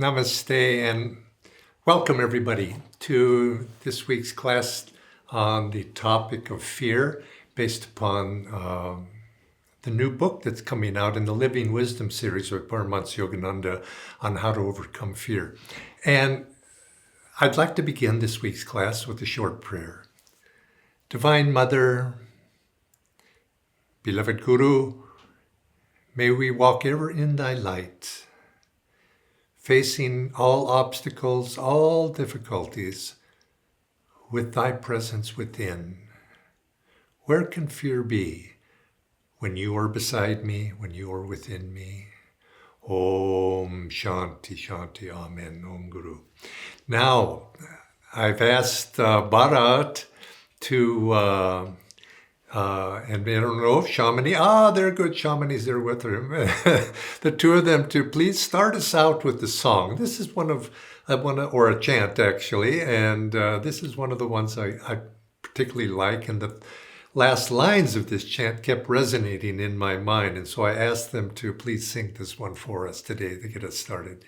Namaste and welcome everybody to this week's class on the topic of fear based upon the new book that's coming out in the Living Wisdom series with Paramhansa Yogananda on how to overcome fear. And I'd like to begin this week's class with a short prayer. Divine Mother, beloved Guru, may we walk ever in thy light, facing all obstacles, all difficulties, with thy presence within. Where can fear be when you are beside me, when you are within me? Om Shanti Shanti Amen. Om Guru. Now, I've asked Bharat to and I don't know if Shamini, they're good, Shamini's there with her. The two of them to please start us out with the song. This is or a chant actually, and this is one of the ones I particularly like, and the last lines of this chant kept resonating in my mind, and so I asked them to please sing this one for us today to get us started.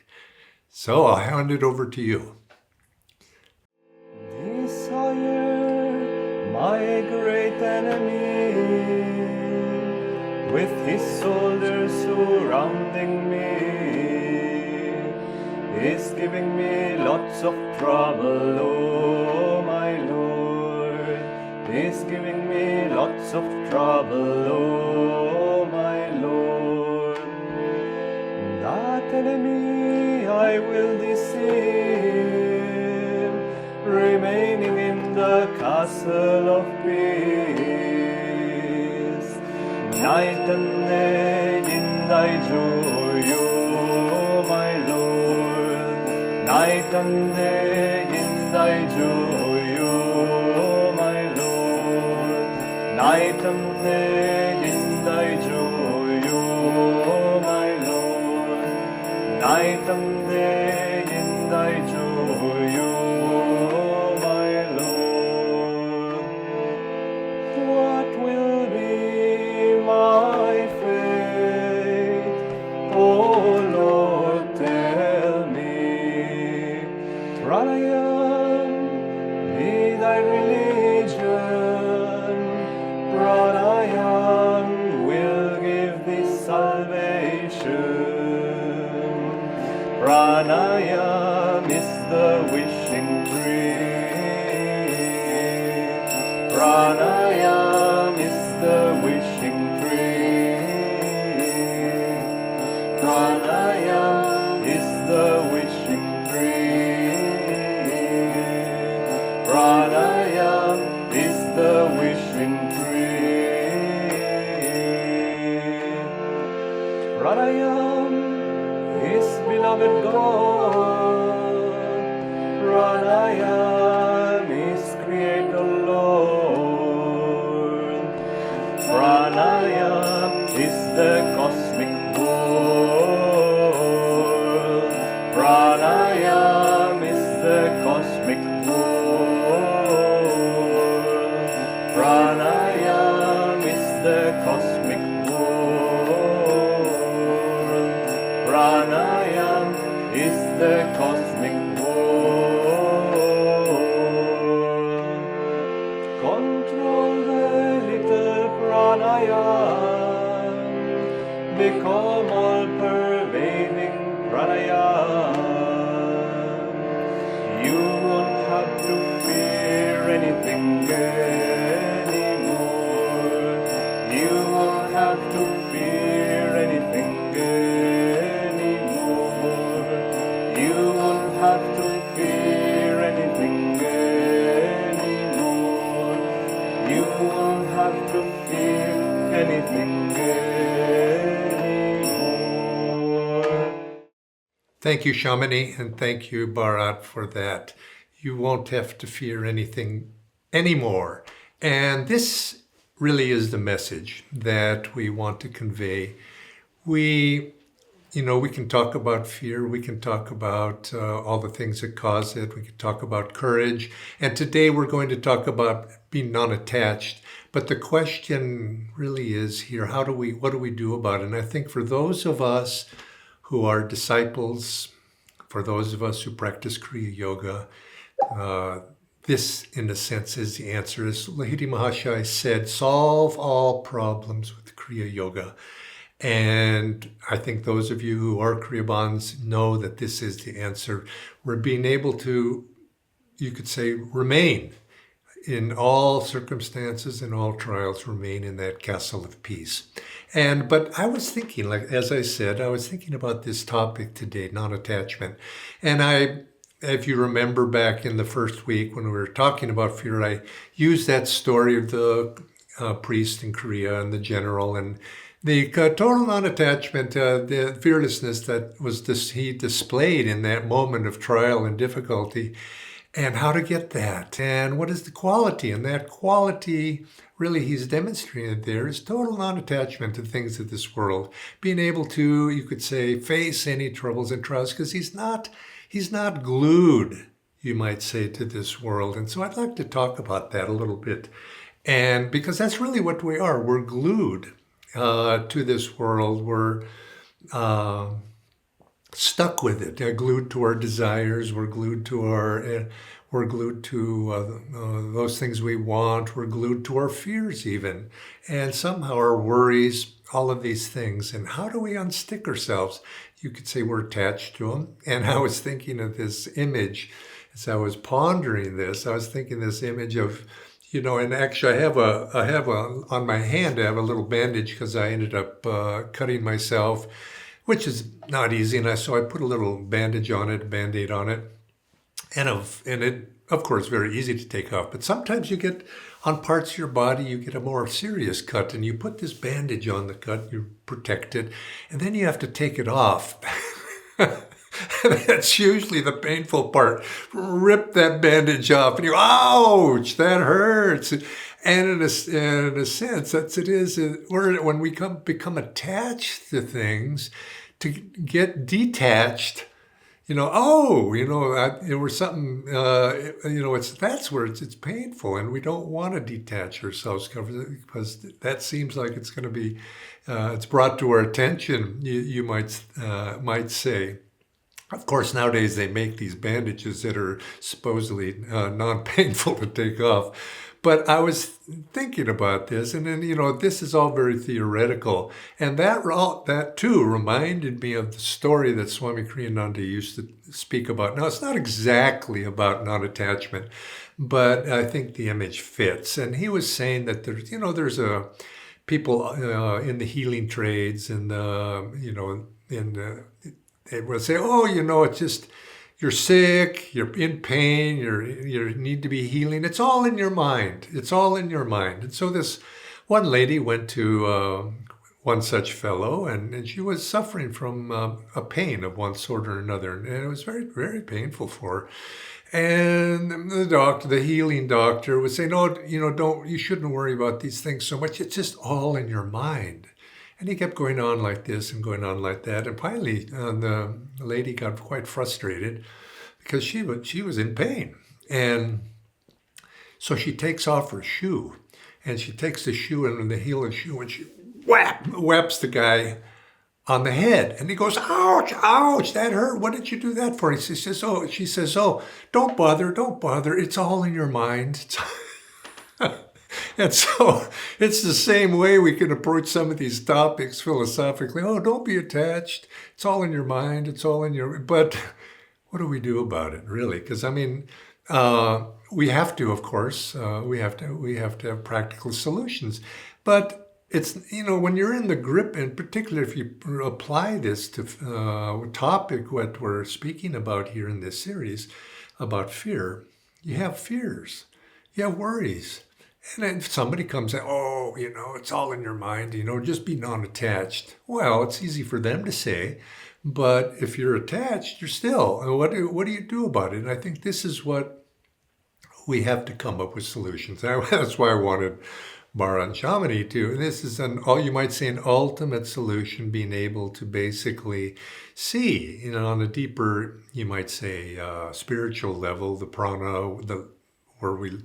So I'll hand it over to you. Desire, my great enemy, with his soldiers surrounding me, is giving me lots of trouble, oh my Lord, is giving me lots of trouble, oh my Lord. That enemy I will deceive, remaining in the castle of peace, night and day in thy joy, O my Lord, night and day in thy joy, O my Lord, night and day in thy joy, O my Lord, night and day in thy joy, O my Lord. What will be my fate? Oh Lord, tell me. Pranayam be thy religion. Pranayam will give thee salvation. Pranayam is the wishing tree. Pranayam is the wishing tree. Pranayam is the wishing tree. Pranayam is the wishing tree. Pranayam is beloved God. Pranayam is Creator Lord. Pranayam is the cosmic world. Pranayam is the cosmic world. Pranayam is the cosmic world. Pranayam is the cosmic world. Control the little pranayam, become all-pervading pranayam. You won't have to fear anything anymore. You won't have to fear anything anymore. You won't have to fear anything anymore. You won't have to fear anything anymore. Thank you, Shamini, and thank you, Bharat, for that. You won't have to fear anything anymore. And this really is the message that we want to convey. We can talk about fear, we can talk about all the things that cause it, we can talk about courage, and today we're going to talk about being non-attached. But the question really is here, what do we do about it? And I think for those of us who are disciples, for those of us who practice Kriya Yoga, this, in a sense, is the answer. As Lahiti Mahashaya said, solve all problems with Kriya Yoga. And I think those of you who are Kriyabans know that this is the answer. We're being able to, you could say, remain in all circumstances and all trials, remain in that castle of peace. But I was thinking, like, as I said, I was thinking about this topic today, non-attachment. And if you remember back in the first week when we were talking about fear, I used that story of the priest in Korea and the general and the total non-attachment, the fearlessness that he displayed in that moment of trial and difficulty, and how to get that, and what is the quality. And that quality, really, he's demonstrated there is total non-attachment to things of this world, being able to, you could say, face any troubles and trials, because he's not glued, you might say, to this world. And so I'd like to talk about that a little bit, and because that's really what we are. We're glued to this world. We're stuck with it. They're glued to our desires. We're glued to those things we want. We're glued to our fears even, and somehow our worries. All of these things. And how do we unstick ourselves? You could say we're attached to them. And I was thinking of this image as I was pondering this. I was thinking this image of, and actually I have on my hand, I have a little bandage because I ended up cutting myself, which is not easy. And so I put a little bandage on it, a Band-Aid on it. And it, of course, very easy to take off. But sometimes you get, on parts of your body, you get a more serious cut. And you put this bandage on the cut, you protect it. And then you have to take it off. That's usually the painful part. Rip that bandage off and you, ouch, that hurts. And in a sense, that's it is. When we become attached to things, to get detached, it was something, that's where it's painful, and we don't want to detach ourselves because that seems like it's going to be, it's brought to our attention, you might say. Of course, nowadays they make these bandages that are supposedly non-painful to take off. But I was thinking about this, and then, this is all very theoretical. And that too reminded me of the story that Swami Kriyananda used to speak about. Now, it's not exactly about non-attachment, but I think the image fits. And he was saying that there's people in the healing trades and, they would say, it's just, you're sick, you're in pain, you need to be healing. It's all in your mind. It's all in your mind. And so this one lady went to one such fellow, and she was suffering from a pain of one sort or another. And it was very, very painful for her. And the healing doctor would say, no, you shouldn't worry about these things so much. It's just all in your mind. And he kept going on like this and going on like that. And finally, the lady got quite frustrated because she was in pain. And so she takes off her shoe. And she takes the shoe and the heel of the shoe and she whaps the guy on the head. And he goes, ouch, ouch, that hurt. What did you do that for? She says, don't bother. It's all in your mind. And so it's the same way we can approach some of these topics philosophically. Oh, don't be attached. It's all in your mind. It's all in your... But what do we do about it, really? Because, we have to, of course, we have to have practical solutions. But it's, when you're in the grip, in particular, if you apply this to topic, what we're speaking about here in this series about fear, you have fears, you have worries. And then if somebody comes and, it's all in your mind, just be non-attached. Well, it's easy for them to say, but if you're attached, you're still, what do you do about it? And I think this is what we have to come up with solutions. That's why I wanted Mara and Shamini to, and this is you might say an ultimate solution, being able to basically see, on a deeper, you might say, spiritual level, the prana, where we,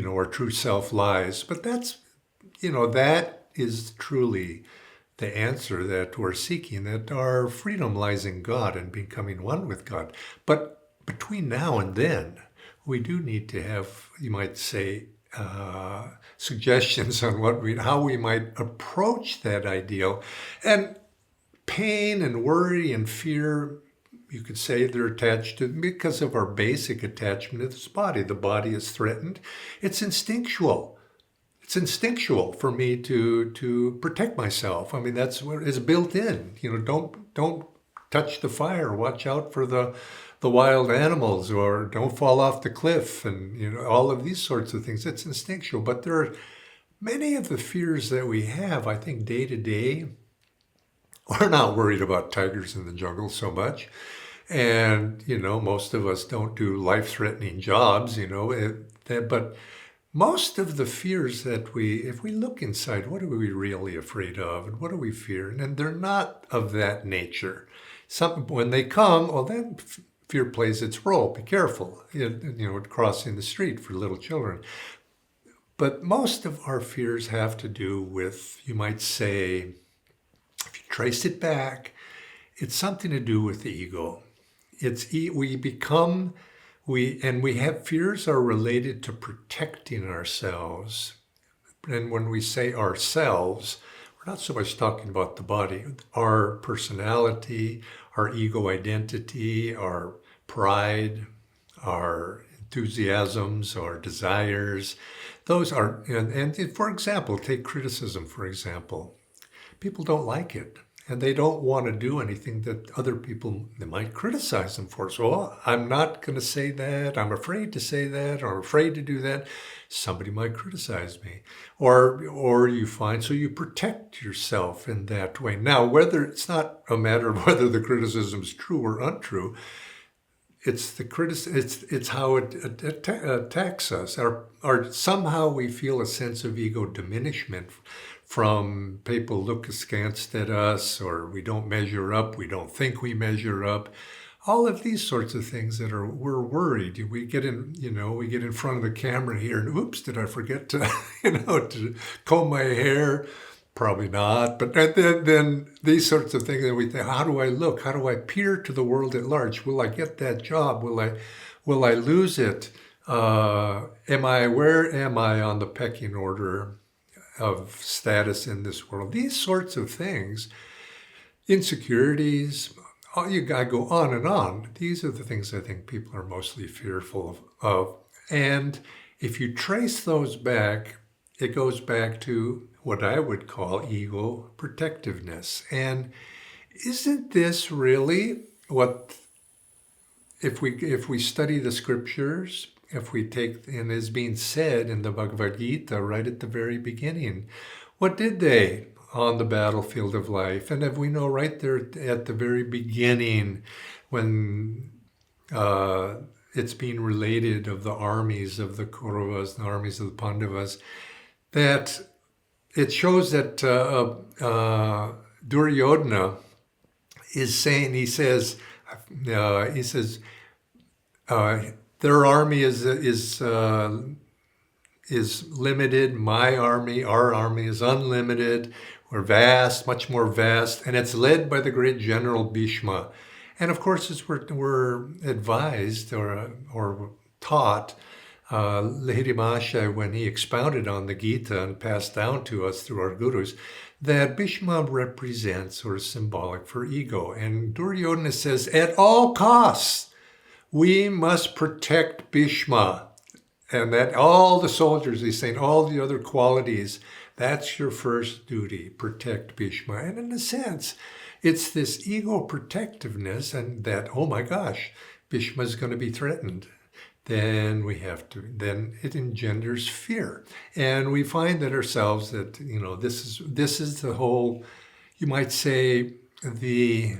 our true self lies. But that's, that is truly the answer that we're seeking, that our freedom lies in God and becoming one with God. But between now and then, we do need to have, you might say, suggestions on how we might approach that ideal. And pain and worry and fear, you could say they're attached to because of our basic attachment to this body. The body is threatened. It's instinctual. It's instinctual for me to protect myself. I mean, that's what is built in. Don't touch the fire. Watch out for the wild animals, or don't fall off the cliff, and all of these sorts of things. It's instinctual. But there are many of the fears that we have, I think, day to day. We're not worried about tigers in the jungle so much. And, most of us don't do life-threatening jobs, but most of the fears that if we look inside, what are we really afraid of and what do we fear? And they're not of that nature. When they come, well, then fear plays its role. Be careful, crossing the street for little children. But most of our fears have to do with, you might say, if you trace it back, it's something to do with the ego. We have fears are related to protecting ourselves. And when we say ourselves, we're not so much talking about the body, our personality, our ego identity, our pride, our enthusiasms, our desires. Those are, and for example, take criticism, for example. People don't like it. And they don't want to do anything that other people, they might criticize them for. So I'm not going to say that. I'm afraid to say that, or I'm afraid to do that. Somebody might criticize me. Or you find, so you protect yourself in that way. Now, whether it's not a matter of whether the criticism is true or untrue, it's how it attacks us. Or somehow we feel a sense of ego diminishment from people look askance at us, or we don't measure up, we don't think we measure up. All of these sorts of things we're worried. We get in front of the camera here and oops, did I forget to, to comb my hair? Probably not. But then these sorts of things that we think, how do I look? How do I appear to the world at large? Will I get that job? Will I lose it? Where am I on the pecking order of status in this world? These sorts of things, insecurities, you gotta go on and on. These are the things I think people are mostly fearful of. And if you trace those back, it goes back to what I would call ego protectiveness. And isn't this really what, if we study the scriptures, if we take, and is being said in the Bhagavad Gita right at the very beginning, what did they on the battlefield of life? And if we know right there at the very beginning, when it's being related of the armies of the Kauravas, the armies of the Pandavas, that it shows that Duryodhana is saying, he says, their army is limited. My army, our army is unlimited. We're vast, much more vast, and it's led by the great general Bhishma. And of course, as we're advised or taught, Lahiri Mahasaya, when he expounded on the Gita and passed down to us through our gurus, that Bhishma represents or is symbolic for ego. And Duryodhana says, at all costs, we must protect Bhishma. And that all the soldiers, he's saying, all the other qualities, that's your first duty, protect Bhishma. And in a sense, it's this ego protectiveness and that, oh my gosh, Bhishma is going to be threatened. Then it engenders fear. And we find that ourselves that, this is the whole, you might say, the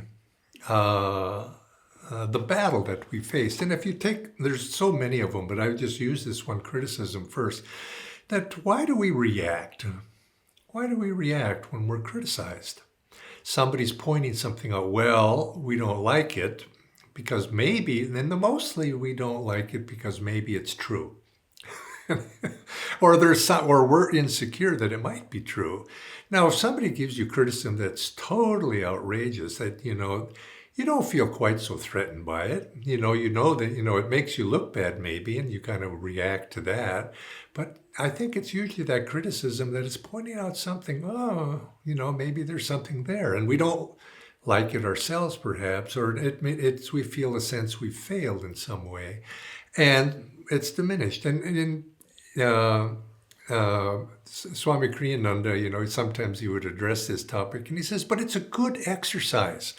battle that we faced. And if you take, there's so many of them, but I just use this one criticism first, that why do we react? Why do we react when we're criticized? Somebody's pointing something out, well, we don't like it because maybe, mostly we don't like it because maybe it's true. or we're insecure that it might be true. Now, if somebody gives you criticism that's totally outrageous, that you don't feel quite so threatened by it. You know that it makes you look bad maybe, and you kind of react to that. But I think it's usually that criticism that is pointing out something. Oh, maybe there's something there, and we don't like it ourselves, perhaps, or we feel a sense we've failed in some way, and it's diminished. And Swami Kriyananda, sometimes he would address this topic, and he says, but it's a good exercise.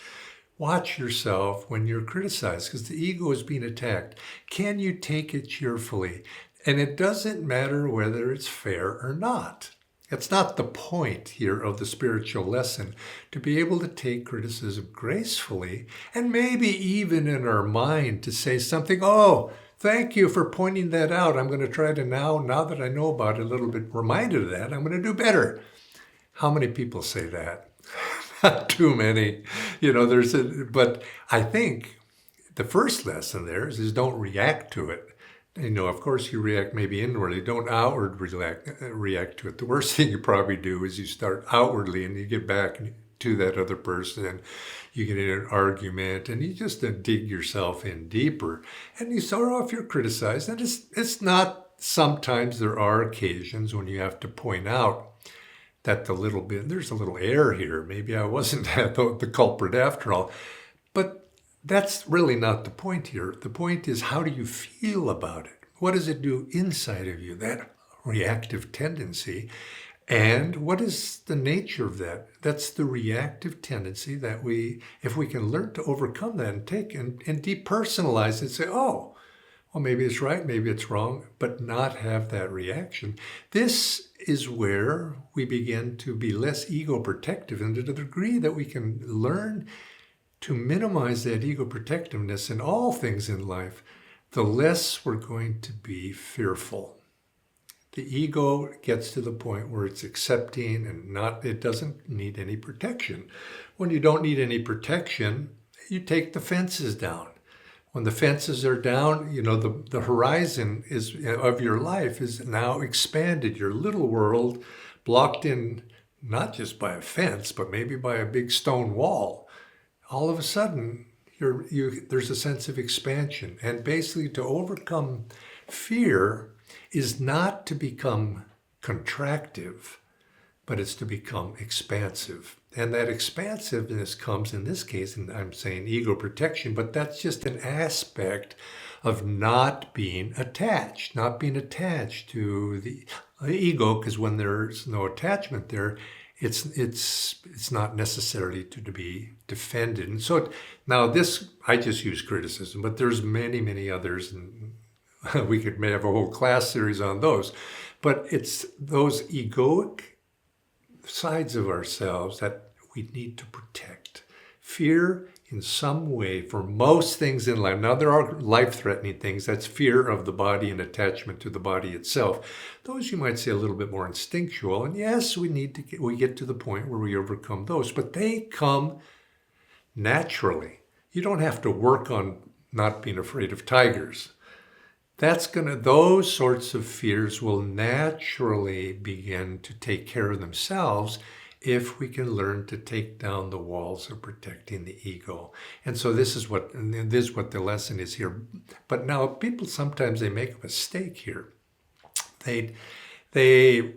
Watch yourself when you're criticized, because the ego is being attacked. Can you take it cheerfully? And it doesn't matter whether it's fair or not. It's not the point here of the spiritual lesson to be able to take criticism gracefully, and maybe even in our mind to say something, oh, thank you for pointing that out. I'm going to try to now that I know about it a little bit, reminded of that, I'm going to do better. How many people say that? Not too many. But I think the first lesson there is don't react to it. Of course you react maybe inwardly, don't outwardly react to it. The worst thing you probably do is you start outwardly and you get back to that other person and you get in an argument and you just dig yourself in deeper and you start off, you're criticized. And it's not, sometimes there are occasions when you have to point out that there's a little error here. Maybe I wasn't the culprit after all. But that's really not the point here. The point is, how do you feel about it? What does it do inside of you, that reactive tendency? And what is the nature of that? That's the reactive tendency that if we can learn to overcome that and take and depersonalize it, say, oh, well, maybe it's right, maybe it's wrong, but not have that reaction. This is where we begin to be less ego protective, and to the degree that we can learn to minimize that ego protectiveness in all things in life, the less we're going to be fearful. The ego gets to the point where it's accepting and it doesn't need any protection. When you don't need any protection, you take the fences down. When the fences are down, the horizon of your life is now expanded. Your little world blocked in not just by a fence, but maybe by a big stone wall. All of a sudden, there's a sense of expansion. And basically, to overcome fear is not to become contractive, but it's to become expansive. And that expansiveness comes, in this case, and I'm saying ego protection, but that's just an aspect of not being attached to the ego, because when there's no attachment there, it's not necessarily to be defended. And so now I just use criticism, but there's many, many others, and we may have a whole class series on those. But it's those egoic sides of ourselves that we need to protect. Fear in some way for most things in life. Now there are life-threatening things. That's fear of the body and attachment to the body itself. Those you might say a little bit more instinctual. And yes, we get to the point where we overcome those, but they come naturally. You don't have to work on not being afraid of tigers. Those sorts of fears will naturally begin to take care of themselves if we can learn to take down the walls of protecting the ego. And so this is what the lesson is here. But now people sometimes they make a mistake here. They think,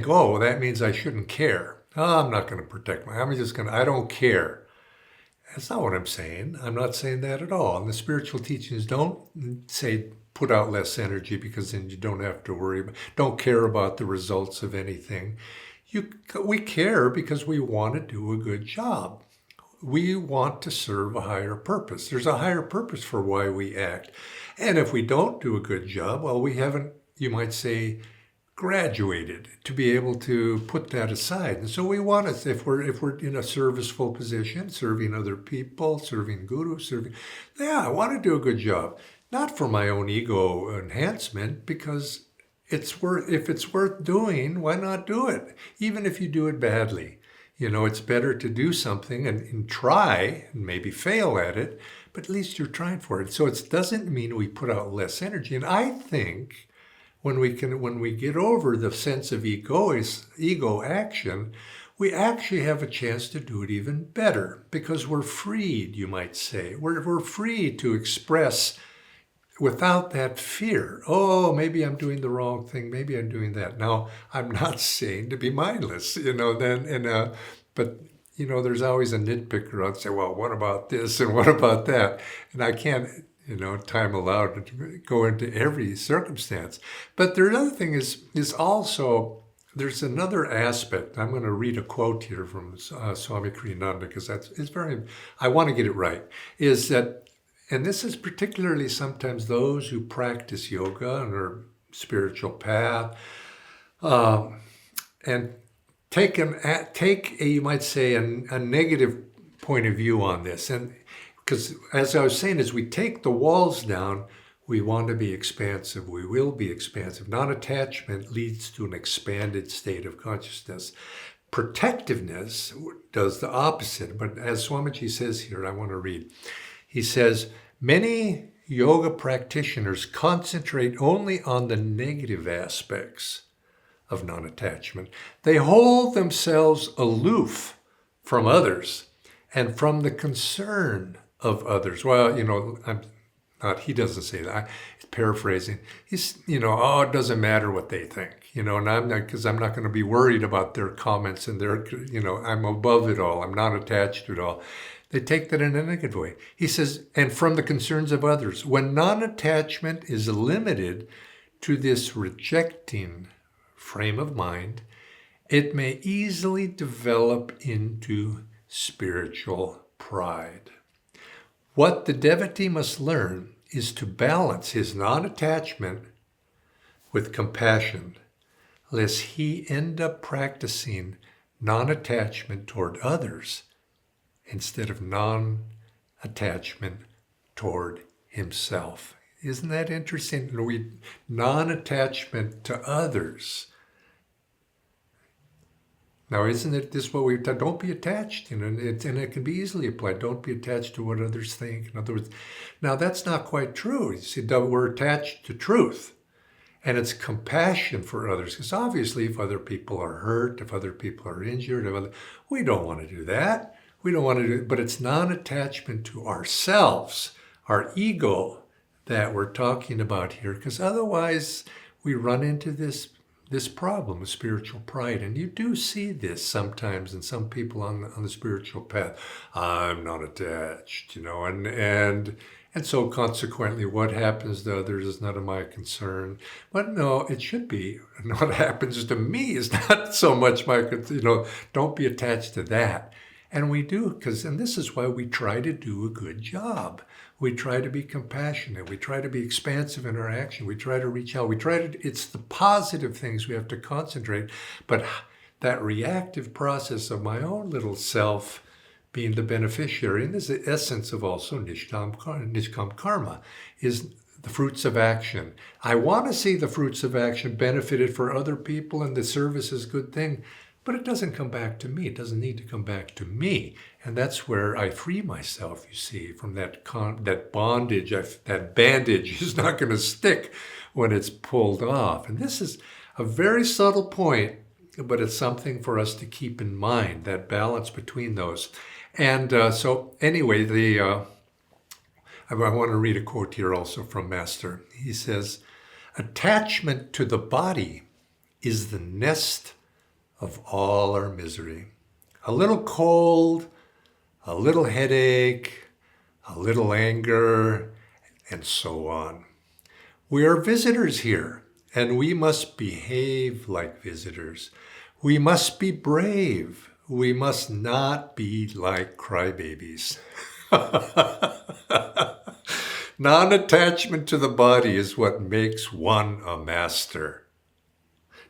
oh, well, that means I shouldn't care. Oh, I'm not going to protect I don't care. That's not what I'm saying. I'm not saying that at all. And the spiritual teachings don't say put out less energy because then you don't have to worry, don't care about the results of anything. We care because we want to do a good job. We want to serve a higher purpose. There's a higher purpose for why we act. And if we don't do a good job, well, we haven't, you might say, graduated to be able to put that aside. And so we want to, if we're in a serviceful position, serving other people, serving guru, I want to do a good job. Not for my own ego enhancement, because if it's worth doing, why not do it? Even if you do it badly. It's better to do something and try and maybe fail at it, but at least you're trying for it. So it doesn't mean we put out less energy. And I think when we get over the sense of ego action, we actually have a chance to do it even better because we're freed, you might say. We're free to express without that fear. Oh, maybe I'm doing the wrong thing. Maybe I'm doing that. Now, I'm not saying to be mindless, but there's always a nitpicker out say, well, what about this and what about that? And I can't, time allowed to go into every circumstance. But the other thing is also, there's another aspect. I'm going to read a quote here from Swami Kriyananda because I want to get it right, is that, and this is particularly sometimes those who practice yoga and their spiritual path, and take a, you might say, a negative point of view on this. And because as I was saying, as we take the walls down, we want to be expansive. We will be expansive. Non-attachment leads to an expanded state of consciousness. Protectiveness does the opposite. But as Swamiji says here, I want to read. He says, many yoga practitioners concentrate only on the negative aspects of non-attachment. They hold themselves aloof from others and from the concern of others. Well, he doesn't say that. He's paraphrasing. He's, it doesn't matter what they think, and I'm not, because I'm not going to be worried about their comments and their, I'm above it all. I'm not attached to it all. They take that in a negative way. He says, and from the concerns of others. When non-attachment is limited to this rejecting frame of mind, it may easily develop into spiritual pride. What the devotee must learn is to balance his non-attachment with compassion, lest he end up practicing non-attachment toward others instead of non-attachment toward himself. Isn't that interesting? Non-attachment to others. Now, isn't it this what we've done? Don't be attached, and it can be easily applied. Don't be attached to what others think. In other words, now that's not quite true. You see, we're attached to truth, and it's compassion for others. Because obviously, if other people are hurt, if other people are injured, we don't want to do that. We don't want to do it, but it's non-attachment to ourselves, our ego, that we're talking about here. Because otherwise, we run into this problem of spiritual pride. And you do see this sometimes in some people on the spiritual path. I'm not attached, and so consequently what happens to others is none of my concern. But no, it should be. And what happens to me is not so much my concern. Don't be attached to that. And we do, and this is why we try to do a good job. We try to be compassionate. We try to be expansive in our action. We try to reach out. It's the positive things we have to concentrate. But that reactive process of my own little self being the beneficiary, and this is the essence of also Nishkam Karma, is the fruits of action. I want to see the fruits of action benefited for other people, and the service is a good thing. But it doesn't come back to me. It doesn't need to come back to me. And that's where I free myself, you see, from that bondage. That bandage is not going to stick when it's pulled off. And this is a very subtle point, but it's something for us to keep in mind, that balance between those. And so anyway, I want to read a quote here also from Master. He says, attachment to the body is the nest of all our misery. A little cold, a little headache, a little anger, and so on. We are visitors here, and we must behave like visitors. We must be brave. We must not be like crybabies. Non-attachment to the body is what makes one a master.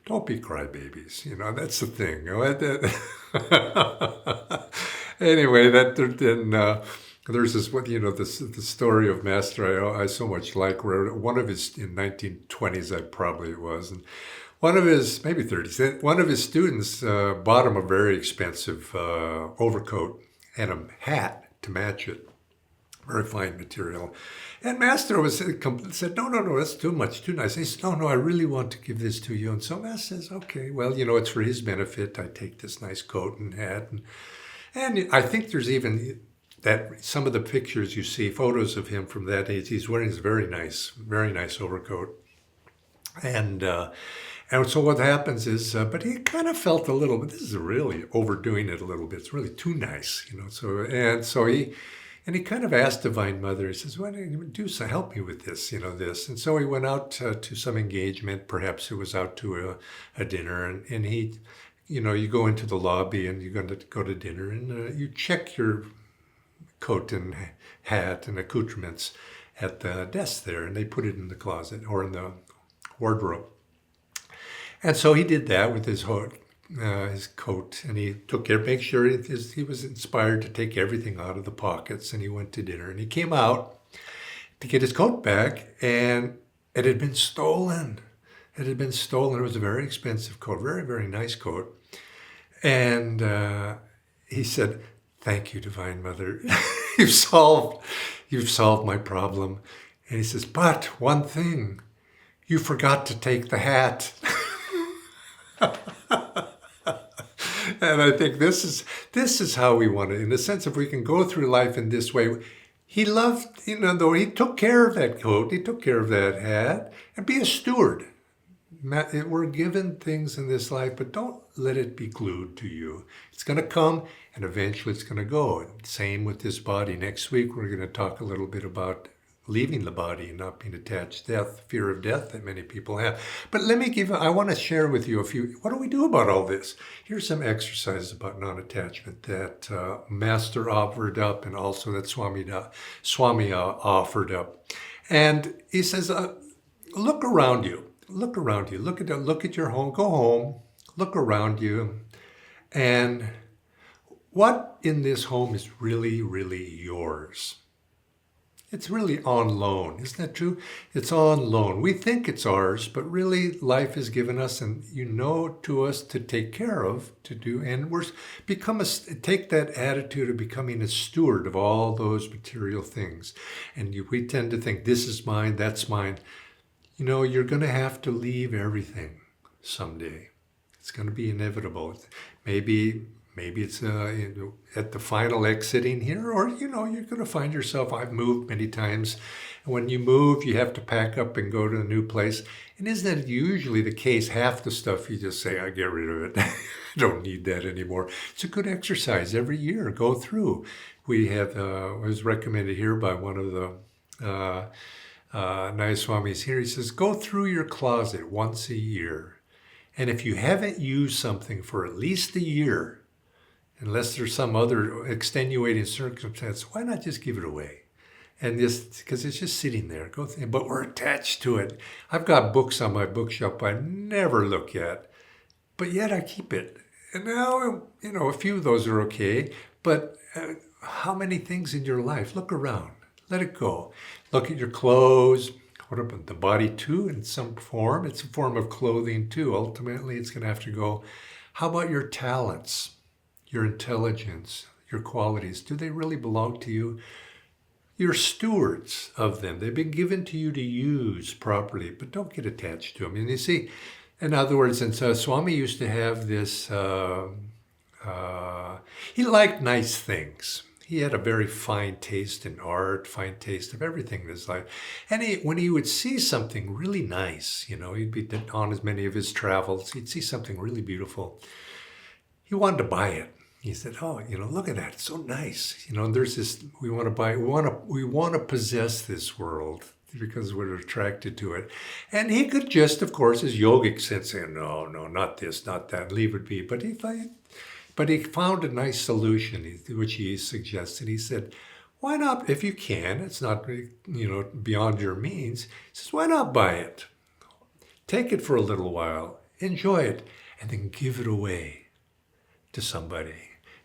Don't be crybabies, that's the thing. Anyway, there's this, the story of Master I so much like, where one of his, in 1920s, it was, and one of his, maybe 30s, one of his students bought him a very expensive overcoat and a hat to match it. very fine material. And Master said, no, that's too much, too nice. He said, no, I really want to give this to you. And so Master says, okay, well, it's for his benefit. I take this nice coat and hat. And I think there's even that some of the pictures you see, photos of him from that age, he's wearing this very nice overcoat. And so what happens is, but he kind of felt a little bit, this is really overdoing it a little bit. It's really too nice, So he kind of asked Divine Mother, he says, why don't you do so, help me with this, this. And so he went out to some engagement, perhaps it was out to a dinner, and he, you go into the lobby and you're going to go to dinner, and you check your coat and hat and accoutrements at the desk there, and they put it in the closet or in the wardrobe. And so he did that with his coat, and he took care, make sure he was inspired to take everything out of the pockets, and he went to dinner, and he came out to get his coat back, and it had been stolen. It had been stolen. It was a very expensive coat, very, very nice coat. And he said, thank you, Divine Mother. You've solved my problem. And he says, but one thing, you forgot to take the hat. And I think this is how we want it. In the sense, if we can go through life in this way, he loved, though he took care of that coat, he took care of that hat, and be a steward. We're given things in this life, but don't let it be glued to you. It's going to come, and eventually it's going to go. Same with this body. Next week, we're going to talk a little bit about leaving the body and not being attached, fear of death that many people have. But I want to share with you what do we do about all this? Here's some exercises about non-attachment that Master offered up, and also that Swami offered up. And he says, look around you. Look around you. Look at your home. Go home. Look around you. And what in this home is really, really yours? It's really on loan. Isn't that true? It's on loan. We think it's ours, but really life has given us, and to us to take care of, to do, and take that attitude of becoming a steward of all those material things. And we tend to think, this is mine, that's mine. You're going to have to leave everything someday. It's going to be inevitable. Maybe it's at the final exiting here, or you're going to find yourself. I've moved many times. And when you move, you have to pack up and go to a new place. And isn't that usually the case? Half the stuff you just say, I get rid of it. I don't need that anymore. It's a good exercise every year. Go through. We have was recommended here by one of the Nayaswamis here. He says, go through your closet once a year. And if you haven't used something for at least a year, unless there's some other extenuating circumstance, why not just give it away? And because it's just sitting there. But we're attached to it. I've got books on my bookshelf I never look at, but yet I keep it. And now, a few of those are okay. But how many things in your life? Look around. Let it go. Look at your clothes. What about the body too? In some form, it's a form of clothing too. Ultimately, it's going to have to go. How about your talents? Your intelligence, your qualities, do they really belong to you? You're stewards of them. They've been given to you to use properly, but don't get attached to them. And you see, in other words, and so Swami used to have this, he liked nice things. He had a very fine taste in art, fine taste of everything in his life. And when he would see something really nice, he'd be on as many of his travels, he'd see something really beautiful. He wanted to buy it. He said, oh, look at that. It's so nice. There's this, we want to buy, we want to possess this world because we're attracted to it. And he could just, of course, his yogic sense say, no, not this, not that, leave it be. But he found a nice solution, which he suggested. He said, why not, if you can, it's not, beyond your means, he says, why not buy it? Take it for a little while, enjoy it, and then give it away to somebody.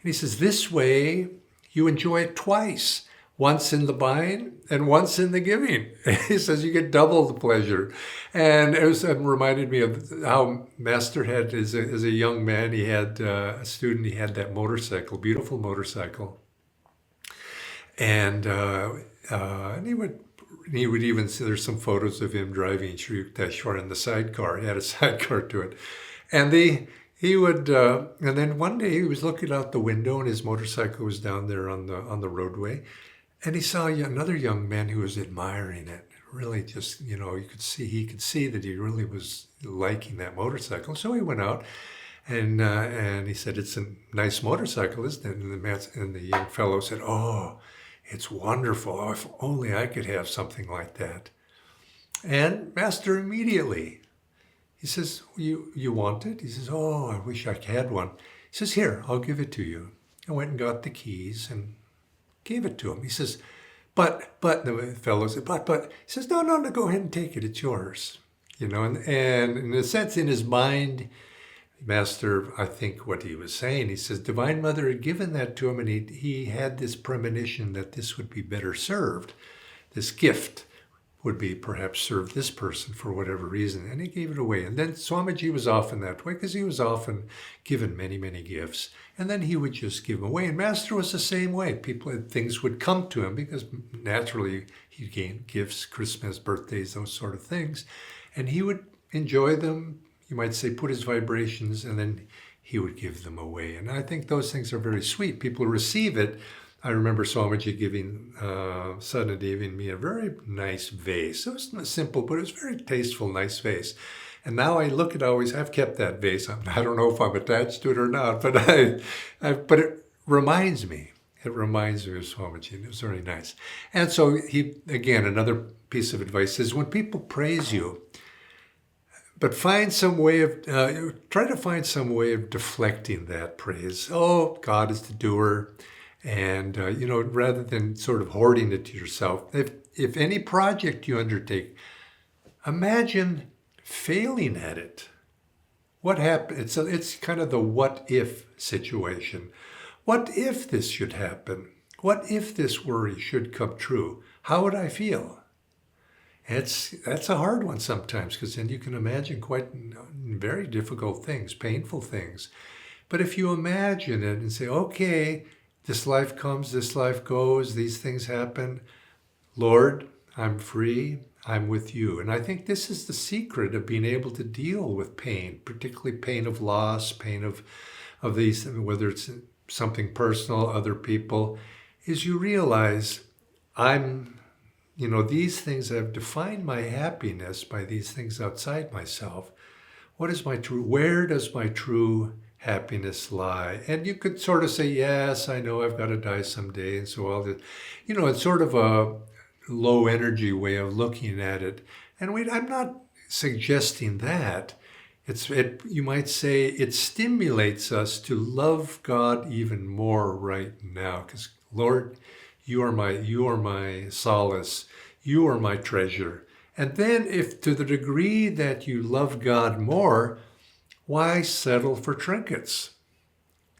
And he says, this way you enjoy it twice, once in the buying and once in the giving. He says you get double the pleasure. And it reminded me of how Master had, as a young man, he had a student, he had that motorcycle, beautiful motorcycle. And and he would even see, there's some photos of him driving Sri Yukteswar in the sidecar. He had a sidecar to it. And he would, and then one day he was looking out the window and his motorcycle was down there on the roadway. And he saw another young man who was admiring it. Really just, he could see that he really was liking that motorcycle. So he went out and he said, "It's a nice motorcycle, isn't it?" And the young fellow said, "Oh, it's wonderful. Oh, if only I could have something like that." And Master immediately, he says, you want it? He says, "Oh, I wish I had one." He says, "Here, I'll give it to you." I went and got the keys and gave it to him. He says, but the fellow said, but, he says, no, go ahead and take it. It's yours. And in a sense, in his mind, Master, I think what he was saying, he says, Divine Mother had given that to him, and he had this premonition that this would be better served. This gift would be perhaps serve this person for whatever reason, and he gave it away. And then Swamiji was often that way, because he was often given many, many gifts, and then he would just give them away. And Master was the same way. Things would come to him, because naturally he gained gifts, Christmas, birthdays, those sort of things, and he would enjoy them, you might say, put his vibrations, and then he would give them away. And I think those things are very sweet. People receive it. I remember Swamiji giving me a very nice vase. It was simple, but it was a very tasteful, nice vase. And now I look at I've kept that vase. I don't know if I'm attached to it or not, but but it reminds me. It reminds me of Swamiji, and it was very nice. And so another piece of advice is when people praise you, but find some way of, try to find some way of deflecting that praise. Oh, God is the doer. And, rather than sort of hoarding it to yourself, if any project you undertake, imagine failing at it. What happened? It's kind of the what if situation. What if this should happen? What if this worry should come true? How would I feel? That's a hard one sometimes, because then you can imagine quite very difficult things, painful things. But if you imagine it and say, okay, this life comes, this life goes, these things happen. Lord, I'm free, I'm with you. And I think this is the secret of being able to deal with pain, particularly pain of loss, pain of these, whether it's something personal, other people, is you realize these things have defined my happiness by these things outside myself. Where does my true happiness lie? And you could sort of say, yes, I know I've got to die someday, and so all this, it's sort of a low energy way of looking at it. And I'm not suggesting that. You might say it stimulates us to love God even more right now, because Lord, you are my solace, you are my treasure. And then if to the degree that you love God more, why settle for trinkets?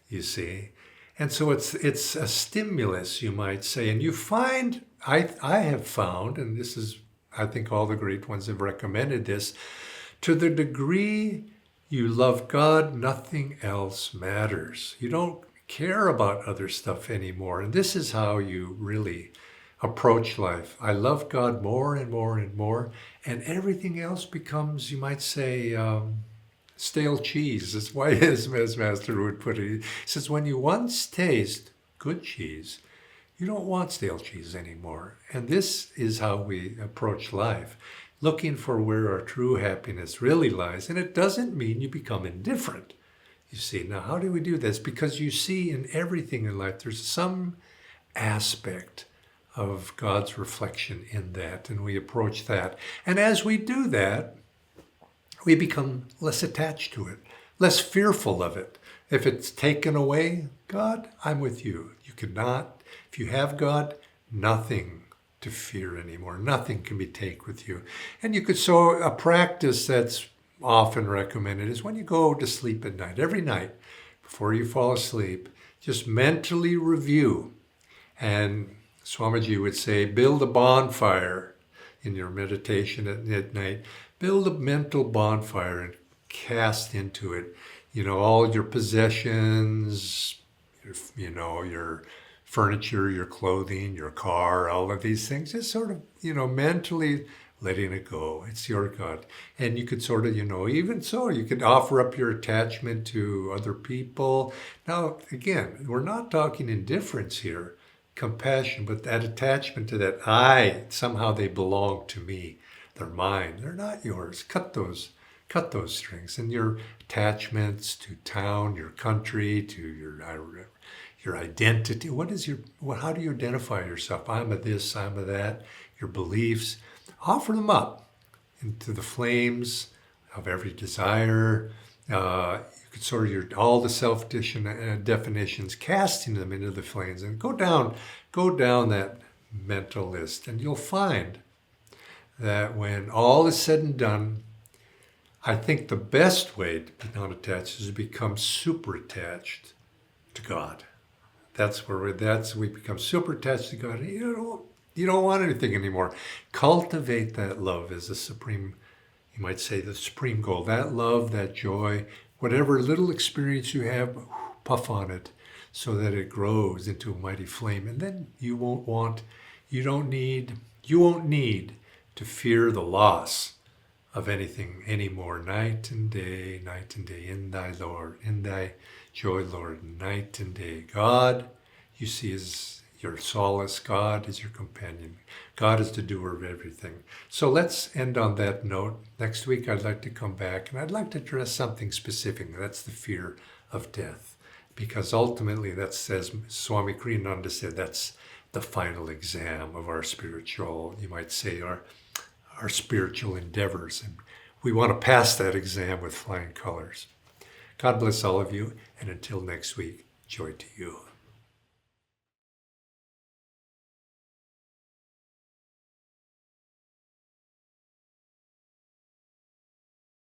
You see? And so it's a stimulus, you might say. And you find, I have found, and this is, I think all the great ones have recommended this, to the degree you love God, nothing else matters. You don't care about other stuff anymore. And this is how you really approach life. I love God more and more and more, and everything else becomes, you might say, stale cheese. That's why, as Master would put it, he says, when you once taste good cheese, you don't want stale cheese anymore. And this is how we approach life, looking for where our true happiness really lies. And it doesn't mean you become indifferent. You see, now how do we do this? Because you see in everything in life, there's some aspect of God's reflection in that, and we approach that. And as we do that, we become less attached to it, less fearful of it. If it's taken away, God, I'm with you. You cannot, if you have God, nothing to fear anymore. Nothing can be taken with you. And you could, so a practice that's often recommended is when you go to sleep at night, every night before you fall asleep, just mentally review. And Swamiji would say, build a bonfire in your meditation at night. Build a mental bonfire and cast into it, all your possessions, your furniture, your clothing, your car, all of these things, just sort of, mentally letting it go. It's your God. And you could sort of, even so, you could offer up your attachment to other people. Now, again, we're not talking indifference here, compassion, but that attachment to that somehow they belong to me. They're mine. They're not yours. Cut those strings. And your attachments to town, your country, to your identity. How do you identify yourself? I'm a this, I'm a that. Your beliefs. Offer them up into the flames of every desire. You could sort of all the self-definitions, casting them into the flames, and go down that mental list, and you'll find that when all is said and done, I think the best way to be non-attached is to become super attached to God. We become super attached to God. You don't want anything anymore. Cultivate that love as the supreme, you might say, the supreme goal. That love, that joy, whatever little experience you have, puff on it so that it grows into a mighty flame. And then you won't need to fear the loss of anything anymore. Night and day, in thy Lord, in thy joy, Lord, night and day. God, you see, is your solace. God is your companion. God is the doer of everything. So let's end on that note. Next week, I'd like to come back and I'd like to address something specific. That's the fear of death. Because ultimately, that's, as Swami Kriyananda said, that's the final exam of our spiritual, you might say, our spiritual endeavors. And we want to pass that exam with flying colors. God bless all of you. And until next week, joy to you.